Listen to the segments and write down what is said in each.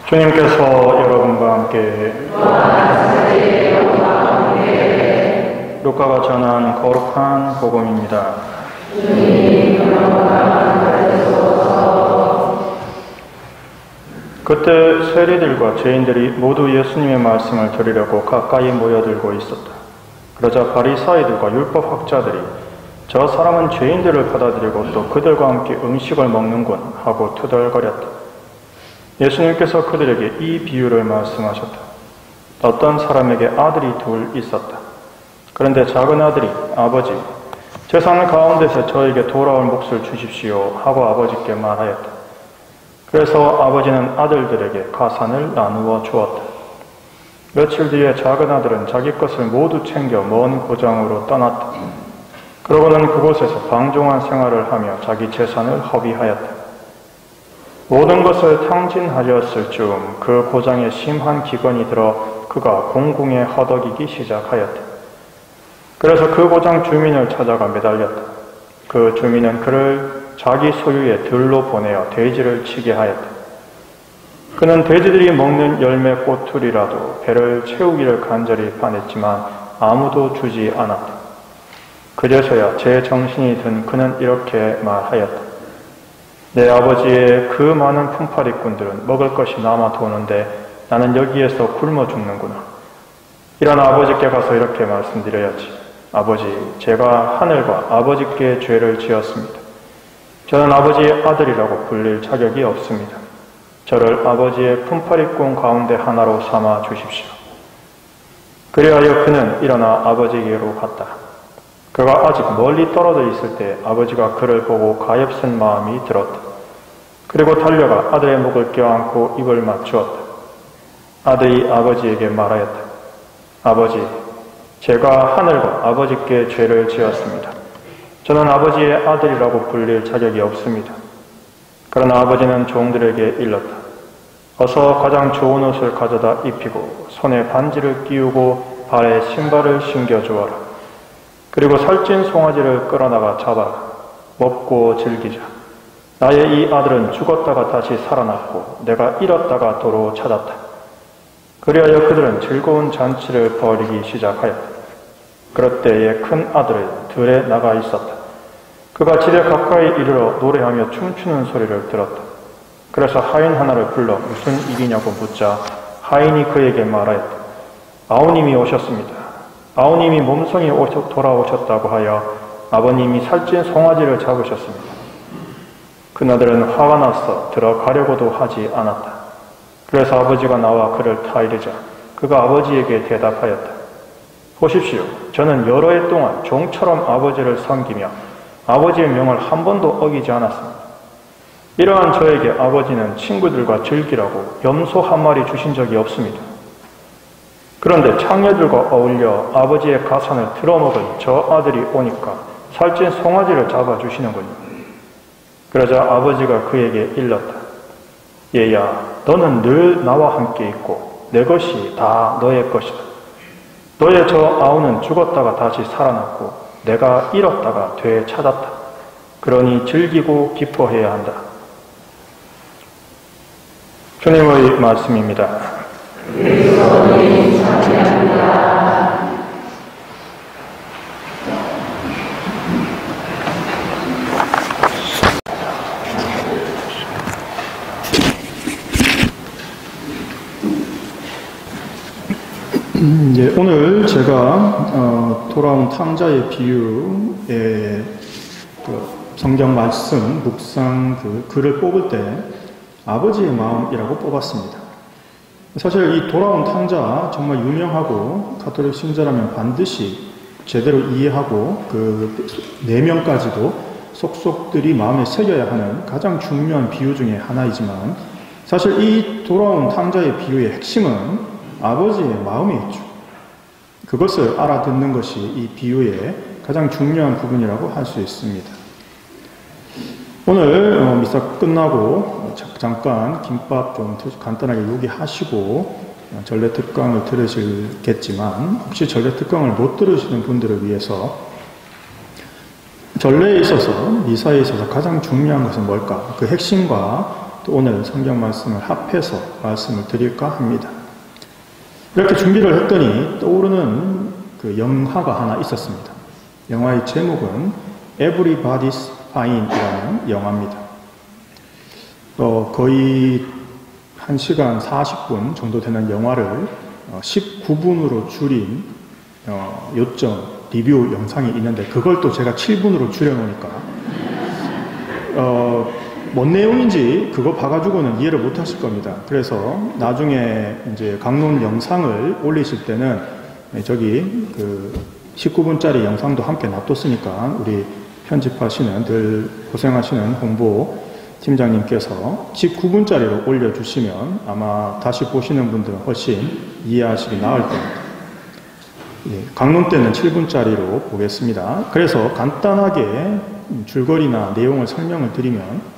주님께서 여러분과 함께 루카가 전한 거룩한 복음입니다. 그때 세리들과 죄인들이 모두 예수님의 말씀을 들으려고 가까이 모여들고 있었다. 그러자 바리사이들과 율법학자들이 저 사람은 죄인들을 받아들이고 또 그들과 함께 음식을 먹는군 하고 투덜거렸다. 예수님께서 그들에게 이 비유를 말씀하셨다. 어떤 사람에게 아들이 둘 있었다. 그런데 작은 아들이 아버지, 재산 가운데서 저에게 돌아올 몫을 주십시오 하고 아버지께 말하였다. 그래서 아버지는 아들들에게 가산을 나누어 주었다. 며칠 뒤에 작은 아들은 자기 것을 모두 챙겨 먼 고장으로 떠났다. 그러고는 그곳에서 방종한 생활을 하며 자기 재산을 허비하였다. 모든 것을 탕진하였을 즈음 그 고장에 심한 기근이 들어 그가 공궁에 허덕이기 시작하였다. 그래서 그 고장 주민을 찾아가 매달렸다. 그 주민은 그를 자기 소유의 들로 보내어 돼지를 치게 하였다. 그는 돼지들이 먹는 열매 꼬투리라도 배를 채우기를 간절히 바랬지만 아무도 주지 않았다. 그제서야 제 정신이 든 그는 이렇게 말하였다. 내 아버지의 그 많은 품팔이꾼들은 먹을 것이 남아 도는데 나는 여기에서 굶어 죽는구나. 이런 아버지께 가서 이렇게 말씀드려야지. 아버지, 제가 하늘과 아버지께 죄를 지었습니다. 저는 아버지의 아들이라고 불릴 자격이 없습니다. 저를 아버지의 품팔이꾼 가운데 하나로 삼아 주십시오. 그리하여 그는 일어나 아버지에게로 갔다. 그가 아직 멀리 떨어져 있을 때 아버지가 그를 보고 가엾은 마음이 들었다. 그리고 달려가 아들의 목을 껴안고 입을 맞추었다. 아들이 아버지에게 말하였다. 아버지, 제가 하늘과 아버지께 죄를 지었습니다. 저는 아버지의 아들이라고 불릴 자격이 없습니다. 그러나 아버지는 종들에게 일렀다. 어서 가장 좋은 옷을 가져다 입히고 손에 반지를 끼우고 발에 신발을 신겨주어라. 그리고 살찐 송아지를 끌어나가 잡아라. 먹고 즐기자. 나의 이 아들은 죽었다가 다시 살아났고 내가 잃었다가 도로 찾았다. 그리하여 그들은 즐거운 잔치를 벌이기 시작하였다. 그럴 때에 큰 아들은 들에 나가 있었다. 그가 집에 가까이 이르러 노래하며 춤추는 소리를 들었다. 그래서 하인 하나를 불러 무슨 일이냐고 묻자 하인이 그에게 말하였다. 아우님이 오셨습니다. 아우님이 몸성이 돌아오셨다고 하여 아버님이 살찐 송아지를 잡으셨습니다. 그나들은 화가 나서 들어가려고도 하지 않았다. 그래서 아버지가 나와 그를 타이르자 그가 아버지에게 대답하였다. 보십시오. 저는 여러 해 동안 종처럼 아버지를 섬기며 아버지의 명을 한 번도 어기지 않았습니다. 이러한 저에게 아버지는 친구들과 즐기라고 염소 한 마리 주신 적이 없습니다. 그런데 창녀들과 어울려 아버지의 가산을 들어먹은 저 아들이 오니까 살찐 송아지를 잡아주시는군요. 그러자 아버지가 그에게 일렀다. 얘야, 너는 늘 나와 함께 있고 내 것이 다 너의 것이다. 너의 저 아우는 죽었다가 다시 살아났고 내가 잃었다가 되찾았다. 그러니 즐기고 기뻐해야 한다. 주님의 말씀입니다. 오늘 제가 돌아온 탕자의 비유의 성경 말씀, 묵상 글을 뽑을 때 아버지의 마음이라고 뽑았습니다. 사실 이 돌아온 탕자 정말 유명하고 가톨릭 신자라면 반드시 제대로 이해하고 그 내면까지도 속속들이 마음에 새겨야 하는 가장 중요한 비유 중에 하나이지만 사실 이 돌아온 탕자의 비유의 핵심은 아버지의 마음에 있죠. 그것을 알아듣는 것이 이 비유의 가장 중요한 부분이라고 할 수 있습니다. 오늘 미사 끝나고 잠깐 김밥 좀 간단하게 요기하시고 전래 특강을 들으시겠지만 혹시 전래 특강을 못 들으시는 분들을 위해서 전래에 있어서 미사에 있어서 가장 중요한 것은 뭘까? 그 핵심과 또 오늘 성경 말씀을 합해서 말씀을 드릴까 합니다. 이렇게 준비를 했더니 떠오르는 그 영화가 하나 있었습니다. 영화의 제목은 Everybody's Fine이라는 영화입니다. 거의 1시간 40분 정도 되는 영화를 19분으로 줄인 요점 리뷰 영상이 있는데 그걸 또 제가 7분으로 줄여놓으니까 뭔 내용인지 그거 봐가지고는 이해를 못 하실 겁니다. 그래서 나중에 이제 강론 영상을 올리실 때는 저기 그 19분짜리 영상도 함께 놔뒀으니까 우리 편집하시는 늘 고생하시는 홍보 팀장님께서 19분짜리로 올려주시면 아마 다시 보시는 분들은 훨씬 이해하시기 나을 겁니다. 강론 때는 7분짜리로 보겠습니다. 그래서 간단하게 줄거리나 내용을 설명을 드리면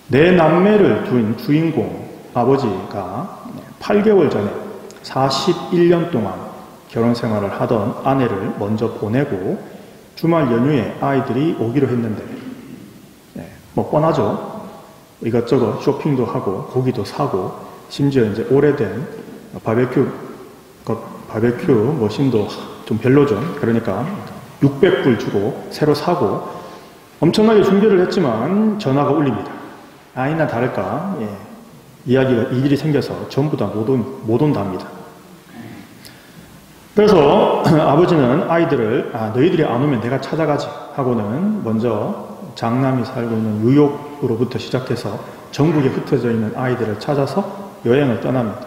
네 남매를 둔 주인공 아버지가 8개월 전에 41년 동안 결혼 생활을 하던 아내를 먼저 보내고 주말 연휴에 아이들이 오기로 했는데 뭐 뻔하죠. 이것저것 쇼핑도 하고 고기도 사고 심지어 이제 오래된 바베큐 머신도 좀 별로죠. 그러니까 600불 주고 새로 사고 엄청나게 준비를 했지만 전화가 울립니다. 아니나 다를까 이야기가 일이 생겨서 전부 다 못 온답니다. 그래서 아버지는 아이들을 너희들이 안 오면 내가 찾아가지 하고는 먼저 장남이 살고 있는 뉴욕으로부터 시작해서 전국에 흩어져 있는 아이들을 찾아서 여행을 떠납니다.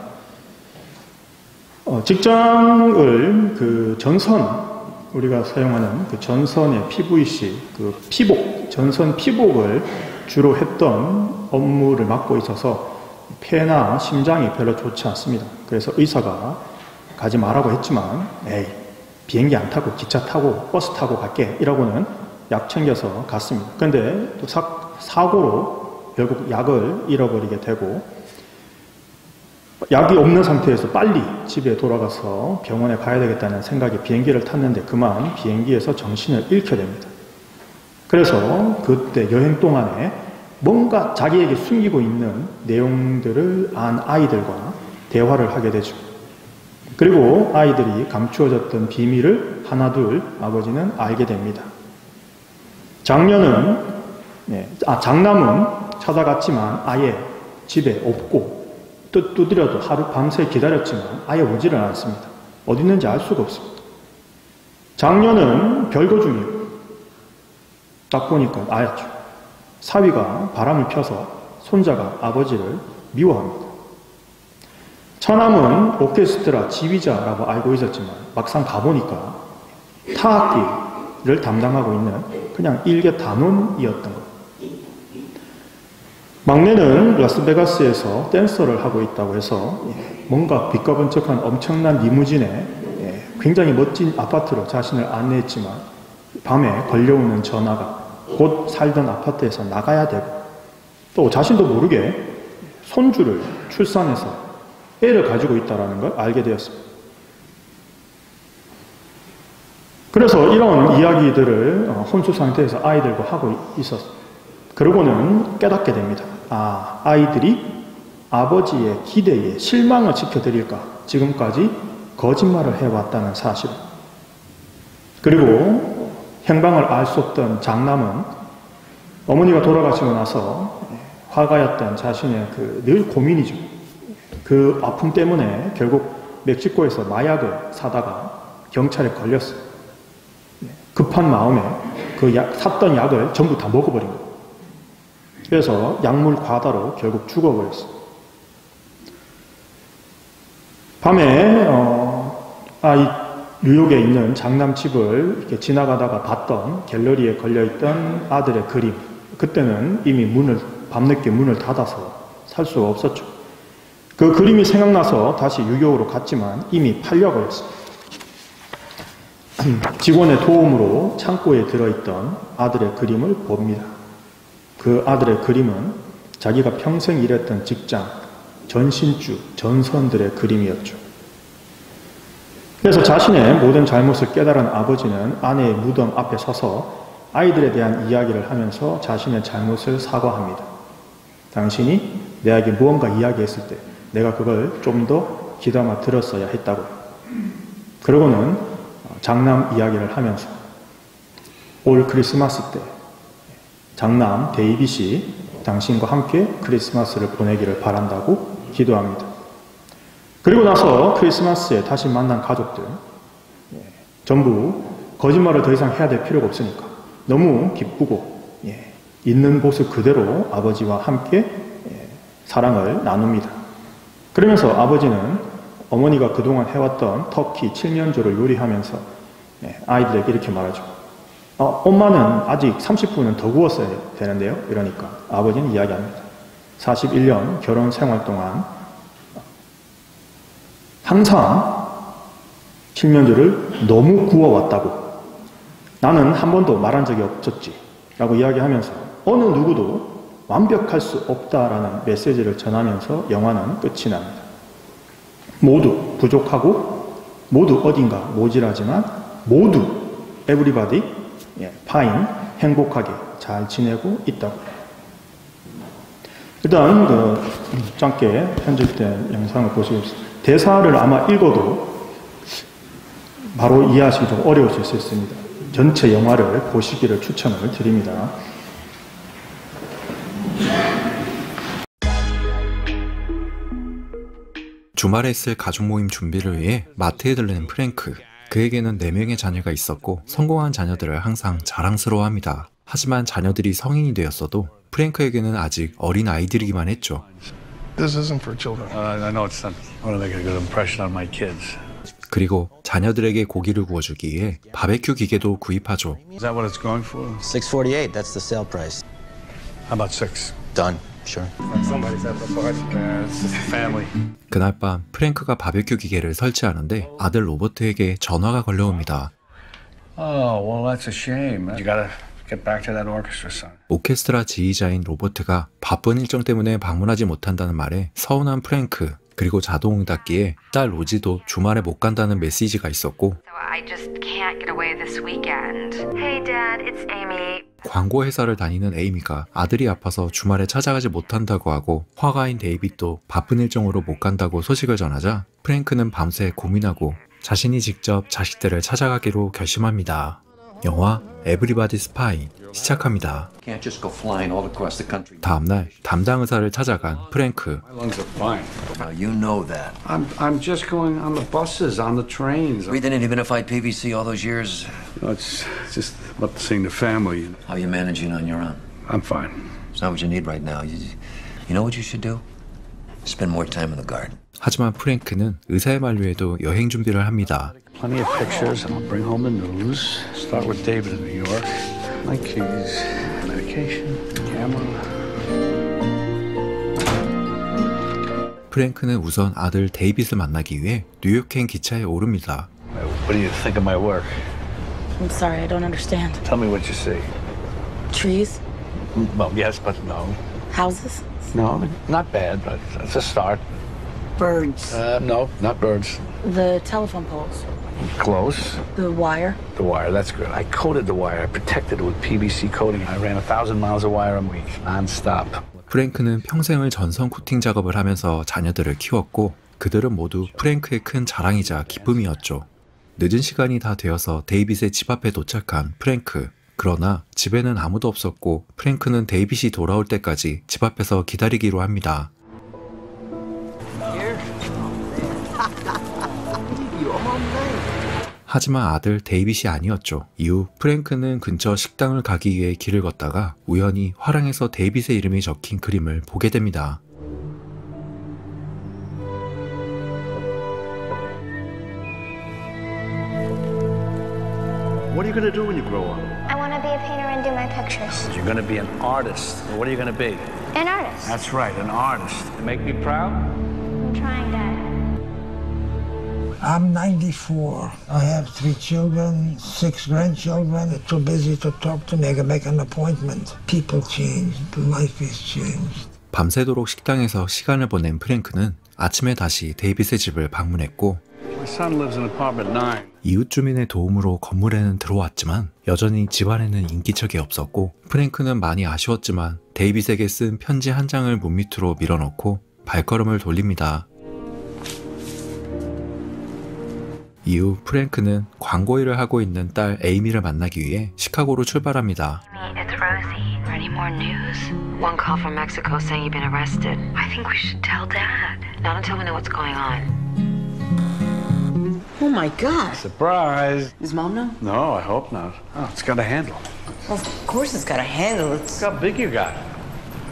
직장을 그 전선 우리가 사용하는 그 전선의 PVC 그 피복 전선 피복을 주로 했던 업무를 맡고 있어서 폐나 심장이 별로 좋지 않습니다. 그래서 의사가 가지 말라고 했지만 에이 비행기 안 타고 기차 타고 버스 타고 갈게 이러고는 약 챙겨서 갔습니다. 그런데 또 사고로 결국 약을 잃어버리게 되고 약이 없는 상태에서 빨리 집에 돌아가서 병원에 가야 되겠다는 생각에 비행기를 탔는데 그만 비행기에서 정신을 잃게 됩니다. 그래서 그때 여행 동안에 뭔가 자기에게 숨기고 있는 내용들을 안 아이들과 대화를 하게 되죠. 그리고 아이들이 감추어졌던 비밀을 하나둘 아버지는 알게 됩니다. 장남은 찾아갔지만 아예 집에 없고 두드려도 하루 밤새 기다렸지만 아예 오지를 않았습니다. 어디 있는지 알 수가 없습니다. 장녀는 별거 중이고 딱 보니까 알았죠. 사위가 바람을 펴서 손자가 아버지를 미워합니다. 처남은 오케스트라 지휘자라고 알고 있었지만 막상 가보니까 타악기를 담당하고 있는 그냥 일개 단원이었던 것. 막내는 라스베가스에서 댄서를 하고 있다고 해서 뭔가 빛과번쩍한 엄청난 리무진에 굉장히 멋진 아파트로 자신을 안내했지만 밤에 걸려오는 전화가 곧 살던 아파트에서 나가야 되고 또 자신도 모르게 손주를 출산해서 애를 가지고 있다는 걸 알게 되었습니다. 그래서 이런 이야기들을 혼수 상태에서 아이들과 하고 있었습니다. 그러고는 깨닫게 됩니다. 아이들이 아버지의 기대에 실망을 시켜드릴까 지금까지 거짓말을 해왔다는 사실. 그리고 행방을 알 수 없던 장남은 어머니가 돌아가시고 나서 화가였던 자신의 늘 고민이죠. 그 아픔 때문에 결국 멕시코에서 마약을 사다가 경찰에 걸렸어요. 급한 마음에 샀던 약을 전부 다 먹어버린 거예요. 그래서 약물 과다로 결국 죽어버렸어요. 밤에 뉴욕에 있는 장남 집을 이렇게 지나가다가 봤던 갤러리에 걸려있던 아들의 그림. 그때는 이미 밤늦게 문을 닫아서 살 수가 없었죠. 그 그림이 생각나서 다시 뉴욕으로 갔지만 이미 팔려버렸습니다. 직원의 도움으로 창고에 들어있던 아들의 그림을 봅니다. 그 아들의 그림은 자기가 평생 일했던 직장, 전신주, 전선들의 그림이었죠. 그래서 자신의 모든 잘못을 깨달은 아버지는 아내의 무덤 앞에 서서 아이들에 대한 이야기를 하면서 자신의 잘못을 사과합니다. 당신이 내에게 무언가 이야기했을 때 내가 그걸 좀 더 귀담아 들었어야 했다고. 그러고는 장남 이야기를 하면서 올 크리스마스 때 장남 데이빗이 당신과 함께 크리스마스를 보내기를 바란다고 기도합니다. 그리고 나서 크리스마스에 다시 만난 가족들, 전부 거짓말을 더 이상 해야 될 필요가 없으니까 너무 기쁘고 있는 모습 그대로 아버지와 함께 사랑을 나눕니다. 그러면서 아버지는 어머니가 그동안 해왔던 터키 칠면조를 요리하면서 아이들에게 이렇게 말하죠. 엄마는 아직 30분은 더 구웠어야 되는데요. 이러니까 아버지는 이야기합니다. 41년 결혼 생활 동안 항상 칠면조를 너무 구워왔다고. 나는 한 번도 말한 적이 없었지 라고 이야기하면서 어느 누구도 완벽할 수 없다라는 메시지를 전하면서 영화는 끝이 납니다. 모두 부족하고 모두 어딘가 모질하지만 모두 everybody fine 행복하게 잘 지내고 있다고. 일단 짧게 편집된 영상을 보시겠습니다. 대사를 아마 읽어도 바로 이해하시기 좀 어려우실 수 있습니다. 전체 영화를 보시기를 추천을 드립니다. 주말에 있을 가족 모임 준비를 위해 마트에 들르는 프랭크. 그에게는 4명의 자녀가 있었고 성공한 자녀들을 항상 자랑스러워합니다. 하지만 자녀들이 성인이 되었어도 프랭크에게는 아직 어린 아이들이기만 했죠. This isn't for children. I know it's not. I want to make a good impression on my kids. 그리고 자녀들에게 고기를 구워주기 위해 바베큐 기계도 구입하죠. Is that what it's going for? $6.48. That's the sale price. How about $6? Done. Sure. Somebody's having a party. It's just a family. 그날 밤 프랭크가 바베큐 기계를 설치하는데 아들 로버트에게 전화가 걸려옵니다. Oh, well, that's a shame. You gotta get back to that orchestra, son. 오케스트라 지휘자인 로버트가 바쁜 일정 때문에 방문하지 못한다는 말에 서운한 프랭크, 그리고 자동응답기에 딸 로지도 주말에 못 간다는 메시지가 있었고 I just can't get away this weekend. Hey Dad, it's Amy. 광고 회사를 다니는 에이미가 아들이 아파서 주말에 찾아가지 못한다고 하고 화가인 데이빗도 바쁜 일정으로 못 간다고 소식을 전하자 프랭크는 밤새 고민하고 자신이 직접 자식들을 찾아가기로 결심합니다. 영화 Everybody's Fine 시작합니다. 다음날 담당 의사를 찾아간 프랭크. My lungs are fine. Now you know that. I'm just going on the buses, on the trains. Breathing in humidified PVC all those years. It's just about seeing the family. How are you managing on your own? I'm fine. It's not what you need right now. You know what you should do? Spend more time in the garden. 하지만 프랭크는 의사의 만류에도 여행 준비를 합니다. Plenty of pictures, and I'll bring home the news. Start with David in New York. My keys, medication, camera. 프랭크는 우선 아들 데이빗을 만나기 위해 뉴욕행 기차에 오릅니다. What do you think of my work? I'm sorry, I don't understand. Tell me what you see. Trees? Well, yes, but no. Houses? No, not bad, but it's a start. Birds? No, not birds. The telephone poles? Close. The wire? The wire, that's good. I coated the wire. I protected it with PVC coating. I ran 1,000 miles of wire a week, non-stop. 프랭크는 평생을 전선 코팅 작업을 하면서 자녀들을 키웠고 그들은 모두 프랭크의 큰 자랑이자 기쁨이었죠. 늦은 시간이 다 되어서 데이빗의 집 앞에 도착한 프랭크. 그러나 집에는 아무도 없었고 프랭크는 데이빗이 돌아올 때까지 집 앞에서 기다리기로 합니다. 하지만 아들 데이빗이 아니었죠. 이후 프랭크는 근처 식당을 가기 위해 길을 걷다가 우연히 화랑에서 데이빗의 이름이 적힌 그림을 보게 됩니다. What are you going to do when you grow up? I want to be a painter and do my pictures. You're going to be an artist. What are you going to be? An artist. That's right, an artist. To make me proud? I'm trying, Dad. I'm 94. I have 3 children, 6 grandchildren. They're too busy to talk to me. I can make an appointment. People change. Life is changed. 밤새도록 식당에서 시간을 보낸 프랭크는 아침에 다시 데이빗의 집을 방문했고 My son lives in apartment 9. 이웃 주민의 도움으로 건물에는 들어왔지만 여전히 집안에는 인기척이 없었고 프랭크는 많이 아쉬웠지만 데이빗에게 쓴 편지 한 장을 문밑으로 밀어넣고 발걸음을 돌립니다. 이후 프랭크는 광고 일을 하고 있는 딸 에이미를 만나기 위해 시카고로 출발합니다. It's Rosie. Any more news? One call from Mexico saying you've been arrested. I think we should tell Dad. Not until we know what's going on. Oh my God. Surprise! Does Mom know? No, I hope not. Oh, it's got a handle. Well, of course it's got a handle. Look how big you got.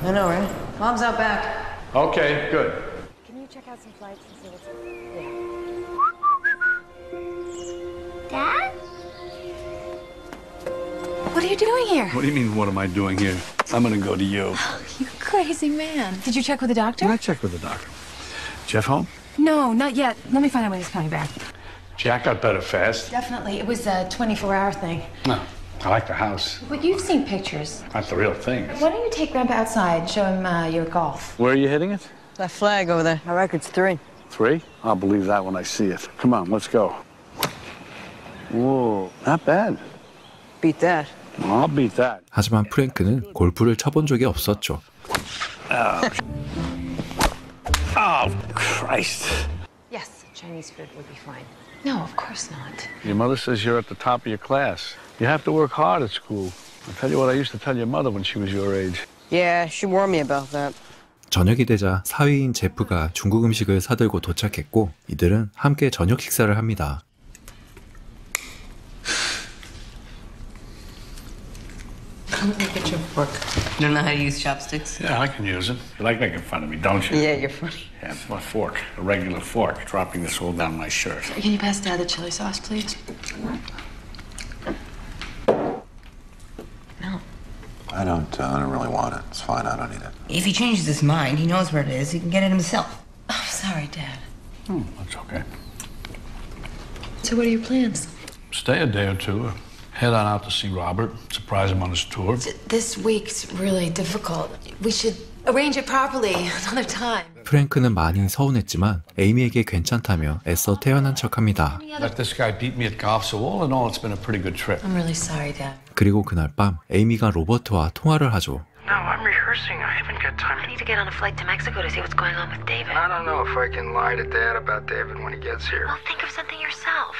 I know, right? Mom's out back. Okay, good. Can you check out some flights and see what's Dad? What are you doing here? What do you mean, what am I doing here? I'm gonna go to you. You crazy man. Did you check with the doctor? I checked with the doctor. Jeff home? No, not yet. Let me find out when he's coming back. Jack got better fast. Definitely. It was a 24-hour thing. No, I like the house. But you've seen pictures. Not the real thing. Why don't you take Grandpa outside and show him your golf? Where are you hitting it? That flag over there. My record's 3. 3? I'll believe that when I see it. Come on, let's go. Whoa, not bad. Beat that. Well, I'll beat that. 하지만 프랭크는 골프를 쳐본 적이 없었죠. Oh, Christ. Yes, Chinese food would be fine. No, of course not. Your mother says you're at the top of your class. You have to work hard at school. I'll tell you what I used to tell your mother when she was your age. Yeah, she warned me about that. 저녁이 되자 사위인 제프가 중국 음식을 사들고 도착했고 이들은 함께 저녁 식사를 합니다. Look at your fork. You don't know how to use chopsticks? Yeah, I can use it. You like making fun of me, don't you? Yeah, you're funny. Yeah, it's my fork, a regular fork, dropping this all down my shirt. Can you pass Dad the chili sauce, please? No. I don't really want it. It's fine. I don't need it. If he changes his mind, he knows where it is. He can get it himself. Oh, sorry, Dad. That's okay. So what are your plans? Stay a day or two. Head on out to see Robert. Surprise him on his tour. This week's really difficult. We should arrange it properly another time. 프랭크는 많이 서운했지만 에이미에게 괜찮다며 애써 태연한 척합니다. Let this guy beat me at golf, so all in all, it's been a pretty good trip. I'm really sorry, Dad. 그리고 그날 밤 에이미가 로버트와 통화를 하죠. No, I'm rehearsing. I haven't got time. I need to get on a flight to Mexico to see what's going on with David. I don't know if I can lie to Dad about David when he gets here. Well, think of something yourself.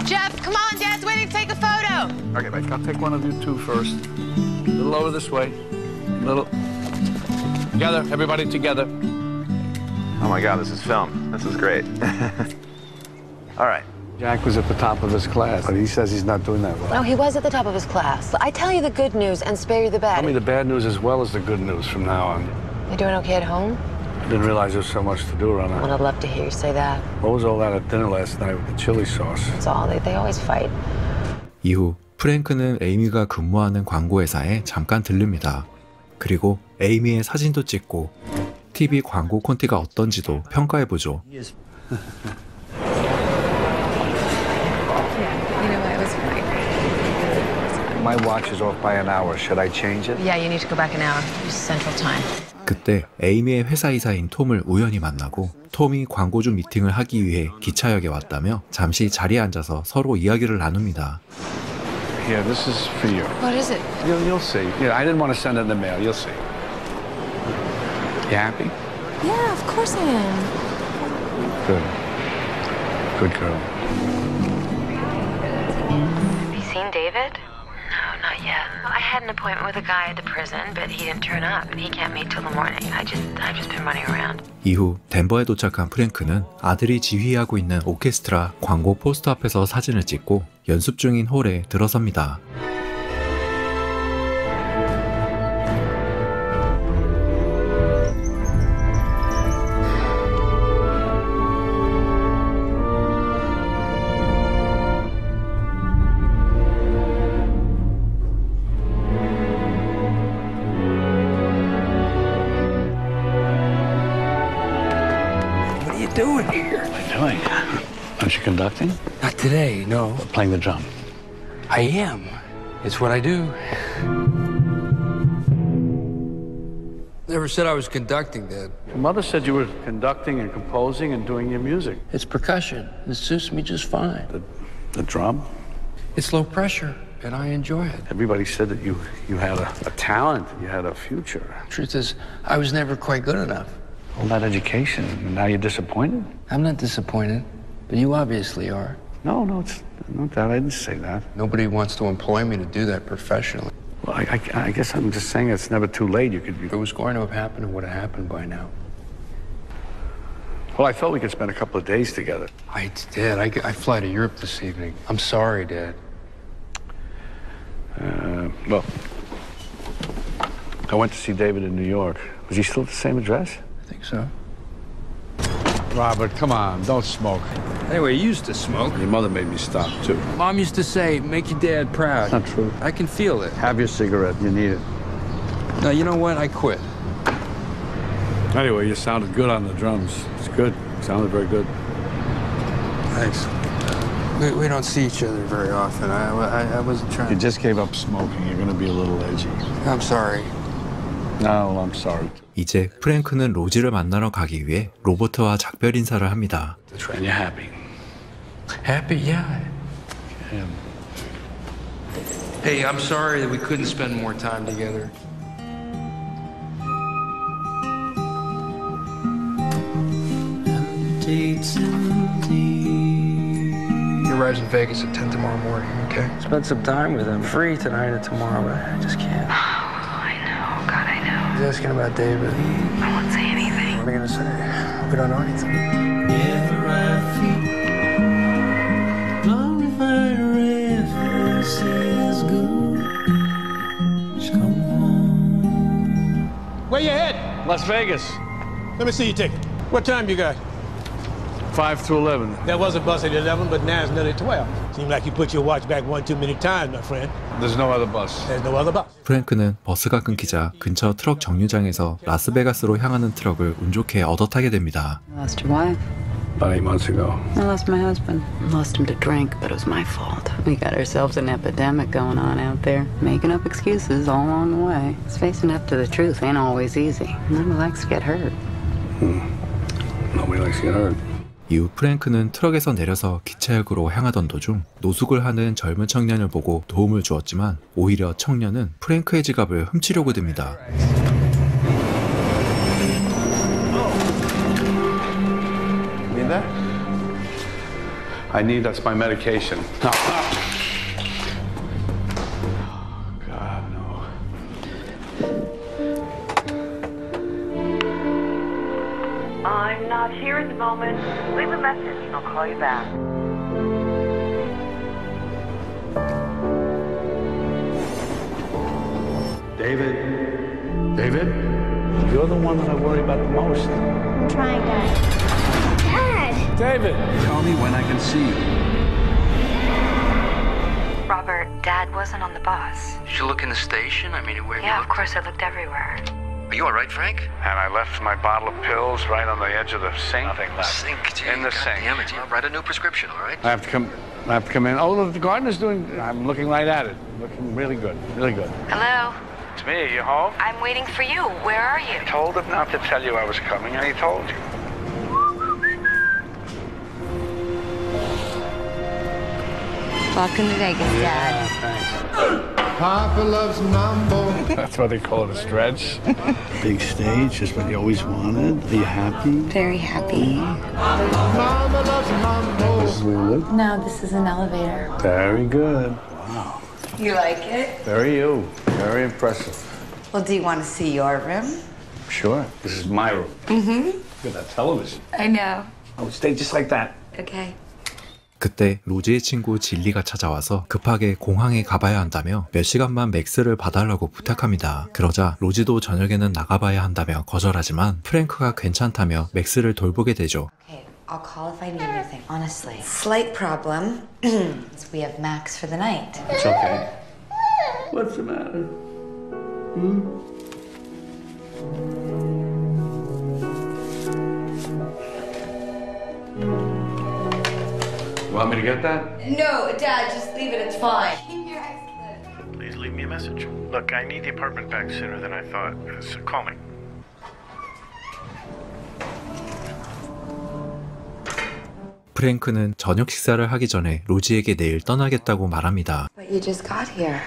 Jeff, come on, Dad's waiting to take a photo. Okay, wait, I'll take one of you two first. A little over this way. A little. Together, everybody together. Oh my God, this is film. This is great. All right. Jack was at the top of his class, but he says he's not doing that well. No, he was at the top of his class. I tell you the good news and spare you the bad. Tell me the bad news as well as the good news from now on. You doing okay at home? Didn't realize there was so much to do around Well, that. I'd love to hear you say that. What was all that at dinner last night with the chili sauce? That's all. They always fight. 이후 프랭크는 에이미가 근무하는 광고회사에 잠깐 들릅니다. 그리고 에이미의 사진도 찍고 TV 광고 콘티가 어떤지도 평가해보죠. My watch is off by an hour. Should I change it? Yeah, you need to go back an hour. Use Central Time. 그때 에이미의 회사 이사인 톰을 우연히 만나고 톰이 광고주 미팅을 하기 위해 기차역에 왔다며 잠시 자리에 앉아서 서로 이야기를 나눕니다. Yeah, this is for you. What is it? You'll see. Yeah, I didn't want to send it in the mail. You'll see. You happy? Yeah, of course I am. Good. Good girl. Have you seen David? No, not yet. I had an appointment with a guy at the prison, but he didn't turn up, and he can't meet till the morning. I've just been running around. 이후 덴버에 도착한 프랭크는 아들이 지휘하고 있는 오케스트라 광고 포스터 앞에서 사진을 찍고 연습 중인 홀에 들어섭니다. Doing here? What are you doing? Aren't you conducting? Not today, no. Playing the drum. I am. It's what I do. Never said I was conducting, Dad. Your mother said you were conducting and composing and doing your music. It's percussion. It suits me just fine. The drum? It's low pressure, and I enjoy it. Everybody said that you had a talent, you had a future. Truth is, I was never quite good enough. All that education, and now you're disappointed? I'm not disappointed, but you obviously are. No, it's not that. I didn't say that. Nobody wants to employ me to do that professionally. Well, I guess I'm just saying it's never too late. You could be... If it was going to have happened, it would have happened by now. Well, I thought we could spend a couple of days together. Dad, I fly to Europe this evening. I'm sorry, Dad. Well, I went to see David in New York. Was he still at the same address? I think so. Robert, come on, don't smoke. Anyway, you used to smoke. Your mother made me stop, too. Mom used to say, make your dad proud. Not true. I can feel it. Have your cigarette, you need it. No, you know what? I quit. Anyway, you sounded good on the drums. It's good. Sounded very good. Thanks. We don't see each other very often. I wasn't trying. You just gave up smoking. You're going to be a little edgy. I'm sorry. No, I'm sorry. 이제 프랭크는 로지를 만나러 가기 위해 로버트와 작별 인사를 합니다. And you're happy? Happy? Yeah. Hey, I'm sorry that we couldn't spend more time together. Your ride's in Vegas at 10 tomorrow morning, okay? Spend some time with him. Free tonight and tomorrow, but I just can't. I know. God, I know. He's asking about David. I won't say anything. What are you gonna say? We don't know anything. Where you heading? Las Vegas. Let me see your ticket. What time you got? 5 to 11. There was a bus at 11, but now it's nearly 12. Seems like you put your watch back one too many times, my friend. There's no other bus. There's no other bus. 프랭크는 버스가 끊기자 근처 트럭 정류장에서 라스베가스로 향하는 트럭을 운 좋게 얻어 타게 됩니다. Lost your wife? About 8 months ago. I lost my husband. Lost him to drink, but it was my fault. We got ourselves an epidemic going on out there. Making up excuses all along the way. Facing up to the truth ain't always easy. Nobody likes to get hurt. Nobody likes to get hurt. 이후 프랭크는 트럭에서 내려서 기차역으로 향하던 도중 노숙을 하는 젊은 청년을 보고 도움을 주었지만 오히려 청년은 프랭크의 지갑을 훔치려고 듭니다. Need that? I need, that's my medication. God, no. I'm not here at the moment. Leave a message and I'll call you back. David? David? You're the one that I worry about the most. I'm trying, Dad. Dad! David! Tell me when I can see you. Robert, Dad wasn't on the bus. Did you look in the station? I mean, where Yeah, of course, I looked everywhere. Are you all right, Frank? And I left my bottle of pills right on the edge of the sink. Nothing left. Sink, gee, In the sink. Damn it, write a new prescription, all right? I have to come in. Oh, the gardener's doing, I'm looking right at it. Looking really good, really good. Hello? It's me, are you home? I'm waiting for you. Where are you? I told him not to tell you I was coming, and he told you. Welcome to Vegas, Dad. Thanks. Papa loves mambo. That's what they call it, a stretch. Big stage, just what you always wanted. Are you happy? Very happy. Mama loves mambo. This is where you live? No, this is an elevator. Very good. Wow. You like it? Very you. Very impressive. Well, do you want to see your room? Sure. This is my room. Mm-hmm. Look at that television. I know. Oh, stay just like that. Okay. 그때 로지의 친구 진리가 찾아와서 급하게 공항에 가봐야 한다며 몇 시간만 맥스를 봐달라고 부탁합니다. 그러자 로지도 저녁에는 나가봐야 한다며 거절하지만 프랭크가 괜찮다며 맥스를 돌보게 되죠. Okay, I'll call if I need anything, honestly. Slight problem. We have Max for the night. It's okay. What's the matter? Want me to get that? No, Dad, just leave it. It's fine. Please leave me a message. Look, I need the apartment back sooner than I thought, so call me. 프랭크는 저녁 식사를 하기 전에 로지에게 내일 떠나겠다고 말합니다. But you just got here.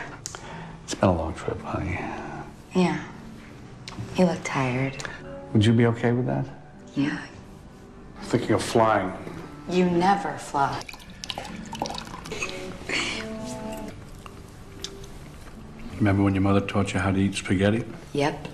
It's been a long trip, honey. Yeah. You look tired. Would you be okay with that? Yeah. I'm thinking of flying. You never fly. Remember when your mother taught you how to eat spaghetti? Yep.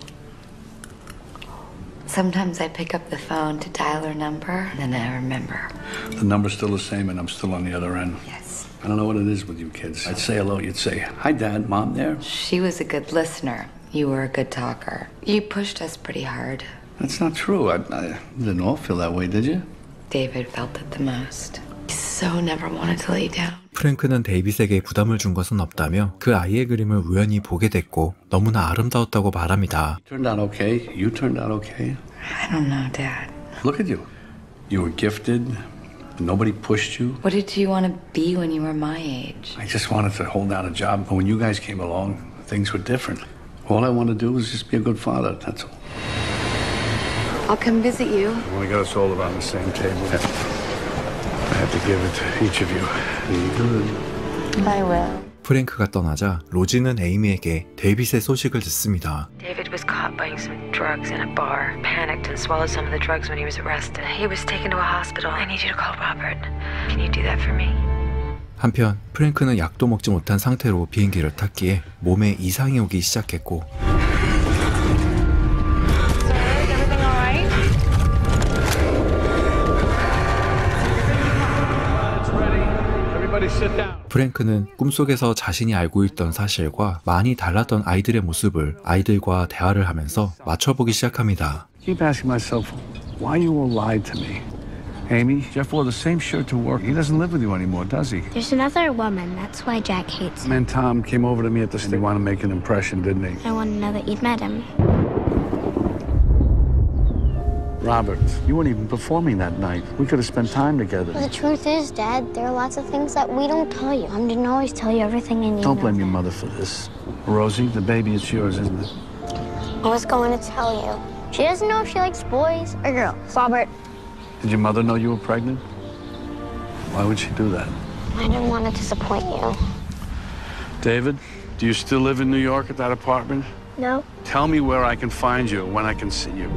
Sometimes I pick up the phone to dial her number, and then I remember. The number's still the same, and I'm still on the other end. Yes. I don't know what it is with you kids. I'd say hello, you'd say, hi, Dad, Mom there? She was a good listener. You were a good talker. You pushed us pretty hard. That's not true. I didn't all feel that way, did you? David felt it the most. He so never wanted to lay down. 프랭크는 데이빗에게 부담을 준 것은 없다며 그 아이의 그림을 우연히 보게 됐고 너무나 아름다웠다고 말합니다. You turned out okay. You turned out okay. I don't know, Dad. Look at you. You were gifted. Nobody pushed you. What did you want to be when you were my age? I just wanted to hold down a job. But when you guys came along, things were different. All I want to do is just be a good father, that's all. I'll come visit you. When we got us all around the same table, I have to give it to each of you. Be good. I will. 프랭크가 떠나자 로지는 에이미에게 데이빗의 소식을 듣습니다. David was caught buying some drugs in a bar, panicked and swallowed some of the drugs when he was arrested. He was taken to a hospital. I need you to call Robert. Can you do that for me? 한편 프랭크는 약도 먹지 못한 상태로 비행기를 탔기에 몸에 이상이 오기 시작했고 프랭크는 꿈속에서 자신이 알고 있던 사실과 많이 달랐던 아이들의 모습을 아이들과 대화를 하면서 맞춰보기 시작합니다. Keep asking myself why you all lied to me. Amy, Jeff wore the same shirt to work. He doesn't live with you anymore, does he? There's another woman. That's why Jack hates him. And Tom came over to me at the station. He wanted to make an impression, didn't he? I want to know that you've met him. Robert, you weren't even performing that night. We could have spent time together. Well, the truth is, Dad, there are lots of things that we don't tell you. Mom didn't always tell you everything and you Don't know blame that. your mother for this. Rosie, the baby is yours, isn't it? I was going to tell you. She doesn't know if she likes boys or girls. Robert. Did your mother know you were pregnant? Why would she do that? I didn't want to disappoint you. David, do you still live in New York at that apartment? No. Tell me where I can find you and when I can see you.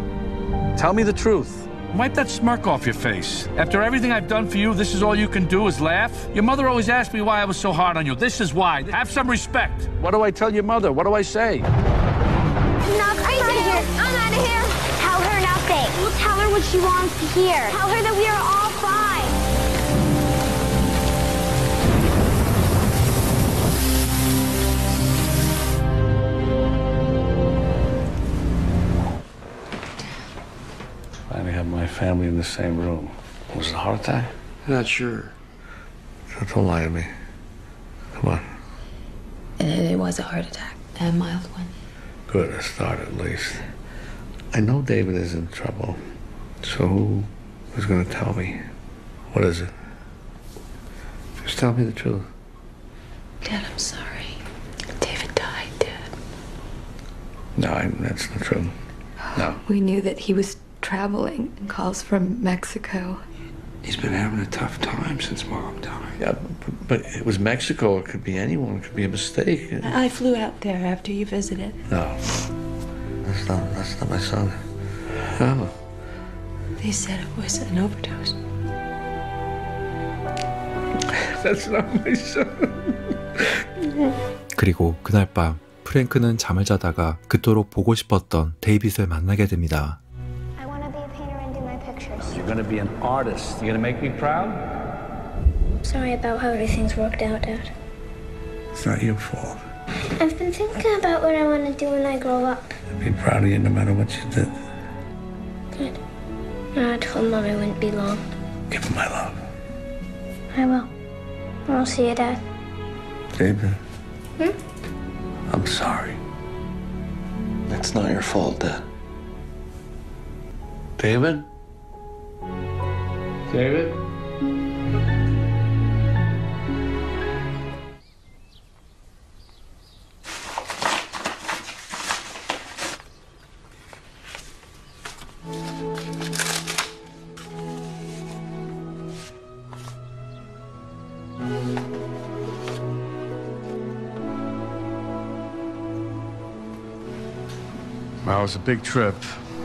Tell me the truth. Wipe that smirk off your face. After everything I've done for you, this is all you can do is laugh? Your mother always asked me why I was so hard on you. This is why. Have some respect. What do I tell your mother? What do I say? I'm out of here. I'm out of here. Tell her nothing. We'll tell her what she wants to hear. Tell her that we are all fine. Finally have my family in the same room. Was it a heart attack? I'm not sure. Don't lie to me. Come on. It was a heart attack, a mild one. Good, a start at least. I know David is in trouble. So who's going to tell me? What is it? Just tell me the truth. Dad, I'm sorry. David died, Dad. No, that's not true. No. We knew that he was traveling. Calls from Mexico. He's been having a tough time since Mom died. Yeah, but it was Mexico. It could be anyone. It could be a mistake. I flew out there after you visited. No. That's not my son. No. They said it was an overdose. That's not my son. 그리고 그날 밤 프랭크는 잠을 자다가 그토록 보고 싶었던 데이빗을 만나게 됩니다. I want to be a painter and do my pictures. You're going to be an artist. You're going to make me proud? Sorry about how everything's worked out, Dad. It's not your fault. I've been thinking about what I want to do when I grow up. I'd be proud of you no matter what you did. Good. I told Mom I wouldn't be long. Give him my love. I will. I'll see you, Dad. David. Hmm? I'm sorry. That's not your fault, Dad. David? David? Well, it was a big trip.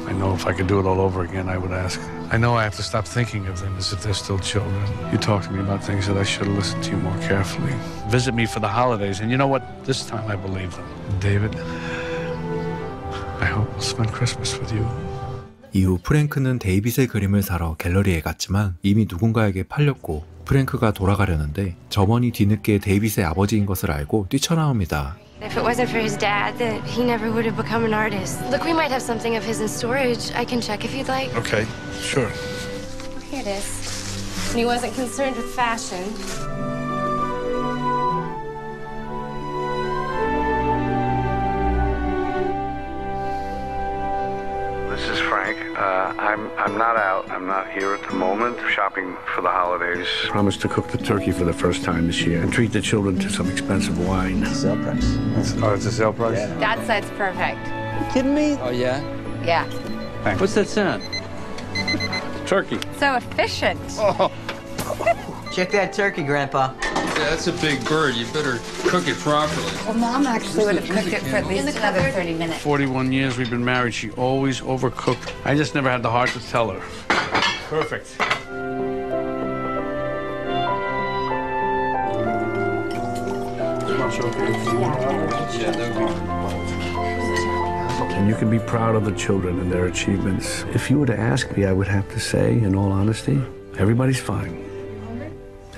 I know if I could do it all over again, I would ask. I know I have to stop thinking of them as if they're still children. You talked to me about things that I should have listened to you more carefully. Visit me for the holidays, and you know what? This time I believe them. David, I hope we'll spend Christmas with you. 이후 프랭크는 데이빗의 그림을 사러 갤러리에 갔지만 이미 누군가에게 팔렸고 프랭크가 돌아가려는데 점원이 뒤늦게 데이빗의 아버지인 것을 알고 뛰쳐나옵니다. If it wasn't for his dad, that he never would have become an artist. Look, we might have something of his in storage. I can check if you'd like. Okay, sure. Here it is. And he wasn't concerned with fashion. This is Frank. I'm not out. I'm not here at the moment. Shopping for the holidays. Promised to cook the turkey for the first time this year and treat the children to some expensive wine. Sale price. Oh, it's a sale price? Yeah. That side's perfect. You kidding me? Oh, yeah? Yeah. Thanks. What's that sound? Turkey. So efficient. Oh. Check that turkey, Grandpa. Yeah, that's a big bird. You better cook it properly. Well, Mom actually would have cooked it for at least another 30 minutes. 41 years we've been married. She always overcooked. I just never had the heart to tell her. Perfect. And you can be proud of the children and their achievements. If you were to ask me, I would have to say, in all honesty, everybody's fine.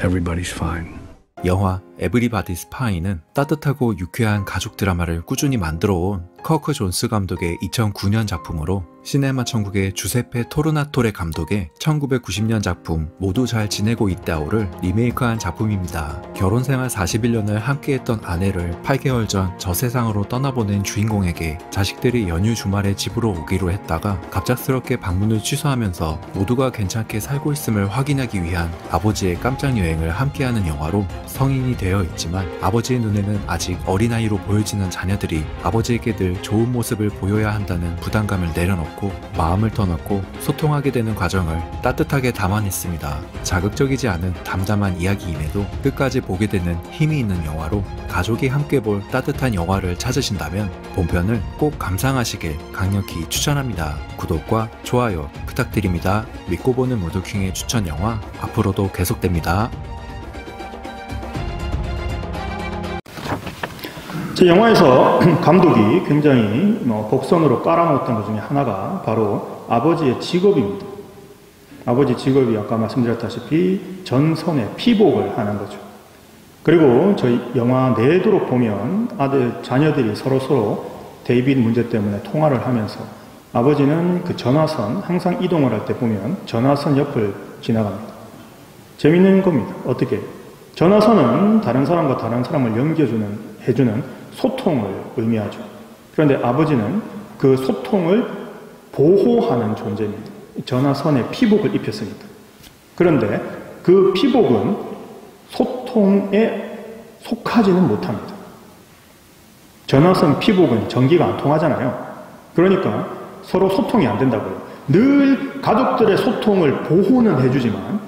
Everybody's fine. 영화 에브리바디스 파이는 따뜻하고 유쾌한 가족 드라마를 꾸준히 만들어온 커크 존스 감독의 2009년 작품으로 시네마 천국의 주세페 토르나토레 감독의 1990년 작품 모두 잘 지내고 있다오를 리메이크한 작품입니다. 결혼생활 41년을 함께했던 아내를 8개월 전 저 세상으로 떠나보낸 주인공에게 자식들이 연휴 주말에 집으로 오기로 했다가 갑작스럽게 방문을 취소하면서 모두가 괜찮게 살고 있음을 확인하기 위한 아버지의 깜짝 여행을 함께하는 영화로 성인이 되어 있지만 아버지의 눈에는 아직 어린아이로 보여지는 자녀들이 아버지에게 늘 좋은 모습을 보여야 한다는 부담감을 내려놓고 마음을 터놓고 소통하게 되는 과정을 따뜻하게 담아냈습니다. 자극적이지 않은 담담한 이야기임에도 끝까지 보게 되는 힘이 있는 영화로 가족이 함께 볼 따뜻한 영화를 찾으신다면 본편을 꼭 감상하시길 강력히 추천합니다. 구독과 좋아요 부탁드립니다. 믿고 보는 무드킹의 추천 영화 앞으로도 계속됩니다. 제 영화에서 감독이 굉장히 복선으로 깔아놓았던 것 중에 하나가 바로 아버지의 직업입니다. 아버지 직업이 아까 말씀드렸다시피 전선의 피복을 하는 거죠. 그리고 저희 영화 내도록 보면 자녀들이 서로 데이빗 문제 때문에 통화를 하면서 아버지는 그 전화선 항상 이동을 할 때 보면 전화선 옆을 지나갑니다. 재밌는 겁니다. 어떻게? 전화선은 다른 사람과 다른 사람을 해주는 소통을 의미하죠. 그런데 아버지는 그 소통을 보호하는 존재입니다. 전화선에 피복을 입혔습니다. 그런데 그 피복은 소통에 속하지는 못합니다. 전화선 피복은 전기가 안 통하잖아요. 그러니까 서로 소통이 안 된다고요. 늘 가족들의 소통을 보호는 해주지만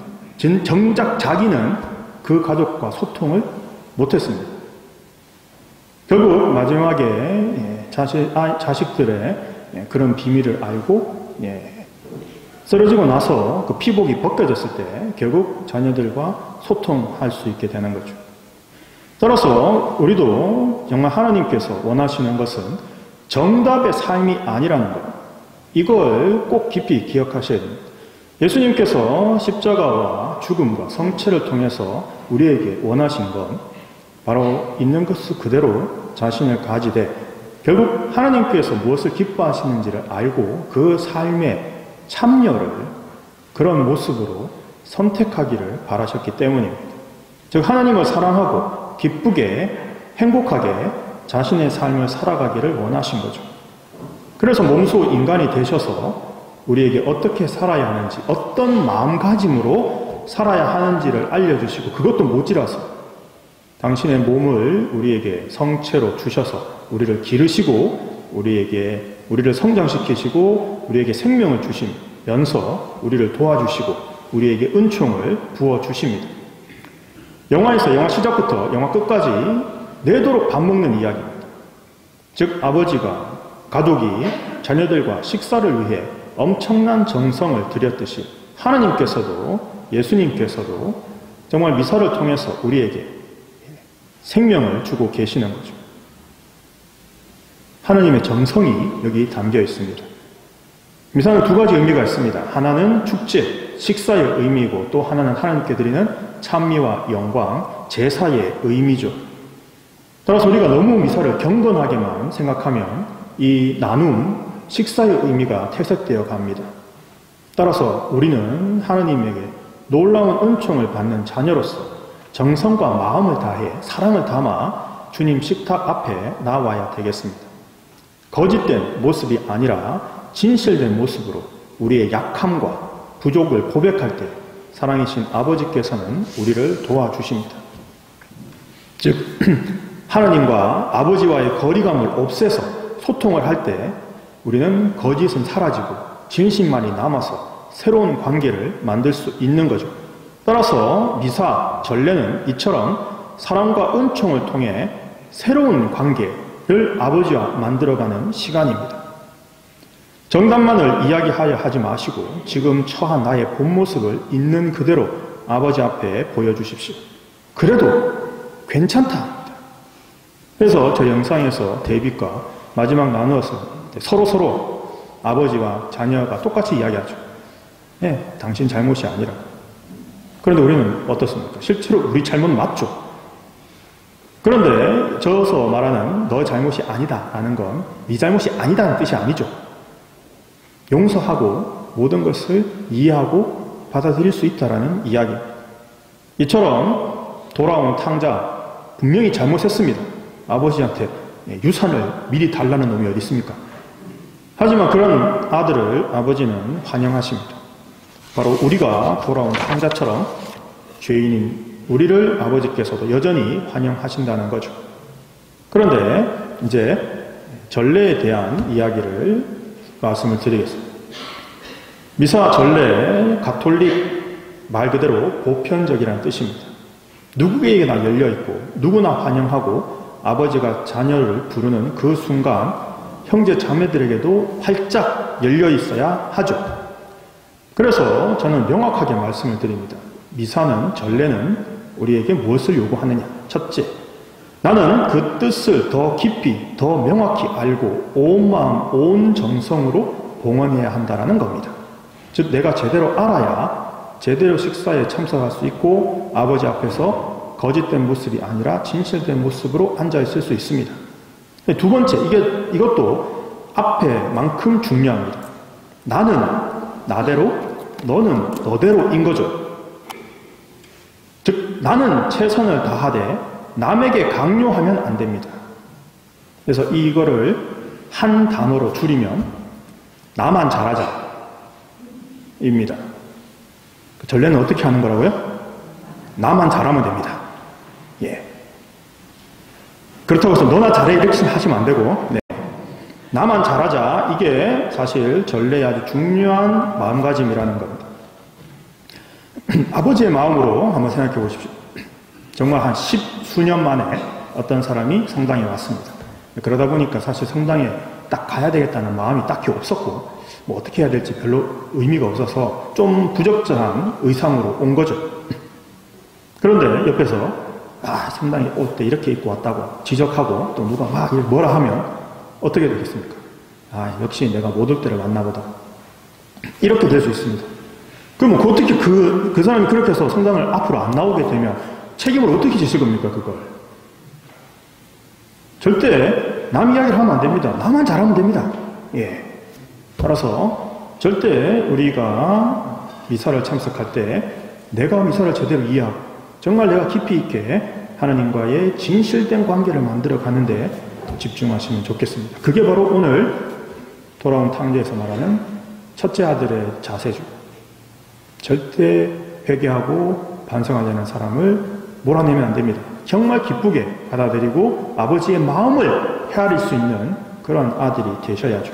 정작 자기는 그 가족과 소통을 못했습니다. 결국 마지막에 자식들의 그런 비밀을 알고 쓰러지고 나서 그 피복이 벗겨졌을 때 결국 자녀들과 소통할 수 있게 되는 거죠. 따라서 우리도 정말 하나님께서 원하시는 것은 정답의 삶이 아니라는 것, 이걸 꼭 깊이 기억하셔야 됩니다. 예수님께서 십자가와 죽음과 성체를 통해서 우리에게 원하신 건 바로 있는 것을 그대로 자신을 가지되 결국 하나님께서 무엇을 기뻐하시는지를 알고 그 삶의 참여를 그런 모습으로 선택하기를 바라셨기 때문입니다. 즉 하나님을 사랑하고 기쁘게 행복하게 자신의 삶을 살아가기를 원하신 거죠. 그래서 몸소 인간이 되셔서 우리에게 어떻게 살아야 하는지, 어떤 마음가짐으로 살아야 하는지를 알려주시고 그것도 모자라서 당신의 몸을 우리에게 성체로 주셔서 우리를 기르시고 우리를 성장시키시고 우리에게 생명을 주시면서 우리를 도와주시고 우리에게 은총을 부어주십니다. 영화에서 영화 시작부터 영화 끝까지 내도록 밥 먹는 이야기입니다. 즉 아버지가 가족이 자녀들과 식사를 위해 엄청난 정성을 들였듯이 하나님께서도 예수님께서도 정말 미사를 통해서 우리에게 생명을 주고 계시는 거죠. 하나님의 정성이 여기 담겨 있습니다. 미사는 두 가지 의미가 있습니다. 하나는 축제, 식사의 의미이고 또 하나는 하나님께 드리는 찬미와 영광, 제사의 의미죠. 따라서 우리가 너무 미사를 경건하게만 생각하면 이 나눔, 식사의 의미가 퇴색되어 갑니다. 따라서 우리는 하나님에게 놀라운 은총을 받는 자녀로서 정성과 마음을 다해 사랑을 담아 주님 식탁 앞에 나와야 되겠습니다. 거짓된 모습이 아니라 진실된 모습으로 우리의 약함과 부족을 고백할 때 사랑이신 아버지께서는 우리를 도와주십니다. 즉 하나님과 아버지와의 거리감을 없애서 소통을 할 때 우리는 거짓은 사라지고 진심만이 남아서 새로운 관계를 만들 수 있는 거죠. 따라서 미사, 전례는 이처럼 사랑과 은총을 통해 새로운 관계를 아버지와 만들어가는 시간입니다. 정답만을 이야기하려 하지 마시고 지금 처한 나의 본 모습을 있는 그대로 아버지 앞에 보여주십시오. 그래도 괜찮다. 그래서 저 영상에서 데이빗과 마지막 나누어서 서로 아버지와 자녀가 똑같이 이야기하죠. 네, 당신 잘못이 아니라. 그런데 우리는 어떻습니까? 실제로 우리 잘못 맞죠. 그런데 저어서 말하는 너 잘못이 아니다 라는 건 네 잘못이 아니다는 뜻이 아니죠. 용서하고 모든 것을 이해하고 받아들일 수 있다라는 이야기. 이처럼 돌아온 탕자 분명히 잘못했습니다. 아버지한테 유산을 미리 달라는 놈이 어디 있습니까? 하지만 그런 아들을 아버지는 환영하십니다. 바로 우리가 돌아온 탕자처럼 죄인인 우리를 아버지께서도 여전히 환영하신다는 거죠. 그런데 이제 전례에 대한 이야기를 말씀을 드리겠습니다. 미사, 전례, 가톨릭 말 그대로 보편적이라는 뜻입니다. 누구에게나 열려있고 누구나 환영하고 아버지가 자녀를 부르는 그 순간 형제 자매들에게도 활짝 열려있어야 하죠. 그래서 저는 명확하게 말씀을 드립니다. 미사는, 전례는 우리에게 무엇을 요구하느냐? 첫째, 나는 그 뜻을 더 깊이, 더 명확히 알고 온 마음, 온 정성으로 봉헌해야 한다는 겁니다. 즉 내가 제대로 알아야 제대로 식사에 참석할 수 있고 아버지 앞에서 거짓된 모습이 아니라 진실된 모습으로 앉아있을 수 있습니다. 두 번째, 이것도 앞에만큼 중요합니다. 나는 나대로, 너는 너대로인 거죠. 즉 나는 최선을 다하되 남에게 강요하면 안 됩니다. 그래서 이거를 한 단어로 줄이면 나만 잘하자 입니다. 전례는 어떻게 하는 거라고요? 나만 잘하면 됩니다. 예. 그렇다고 해서 너나 잘해 이렇게 하시면 안 되고, 네. 나만 잘하자, 이게 사실 전례의 아주 중요한 마음가짐이라는 겁니다. 아버지의 마음으로 한번 생각해 보십시오. 정말 한 10수년 만에 어떤 사람이 성당에 왔습니다. 그러다 보니까 사실 성당에 딱 가야 되겠다는 마음이 딱히 없었고 뭐 어떻게 해야 될지 별로 의미가 없어서 좀 부적절한 의상으로 온 거죠. 그런데 옆에서 성당에 올 때 이렇게 입고 왔다고 지적하고 또 누가 막 뭐라 하면 어떻게 되겠습니까? 역시 내가 못 올 때를 왔나 보다. 이렇게 될 수 있습니다. 그럼 어떻게 그 사람이 그렇게 해서 성당을 앞으로 안 나오게 되면 책임을 어떻게 지실 겁니까, 그걸? 절대 남 이야기를 하면 안 됩니다. 나만 잘하면 됩니다. 예. 따라서 절대 우리가 미사를 참석할 때 내가 미사를 제대로 이해하고 정말 내가 깊이 있게 하나님과의 진실된 관계를 만들어 가는데 집중하시면 좋겠습니다. 그게 바로 오늘 돌아온 탕자에서 말하는 첫째 아들의 자세죠. 절대 회개하고 반성하려는 사람을 몰아내면 안 됩니다. 정말 기쁘게 받아들이고 아버지의 마음을 헤아릴 수 있는 그런 아들이 되셔야죠.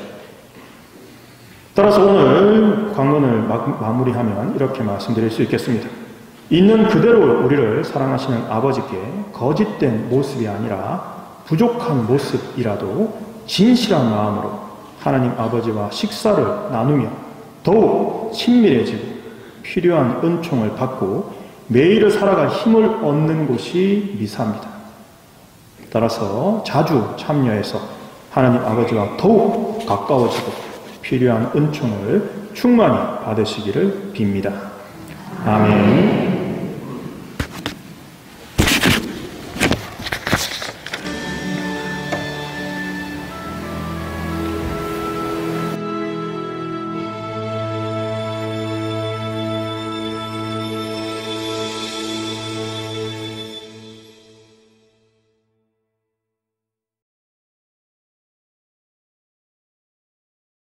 따라서 오늘 강론을 마무리하면 이렇게 말씀드릴 수 있겠습니다. 있는 그대로 우리를 사랑하시는 아버지께 거짓된 모습이 아니라 부족한 모습이라도 진실한 마음으로 하나님 아버지와 식사를 나누며 더욱 친밀해지고 필요한 은총을 받고 매일을 살아갈 힘을 얻는 곳이 미사입니다. 따라서 자주 참여해서 하나님 아버지와 더욱 가까워지고 필요한 은총을 충만히 받으시기를 빕니다. 아멘.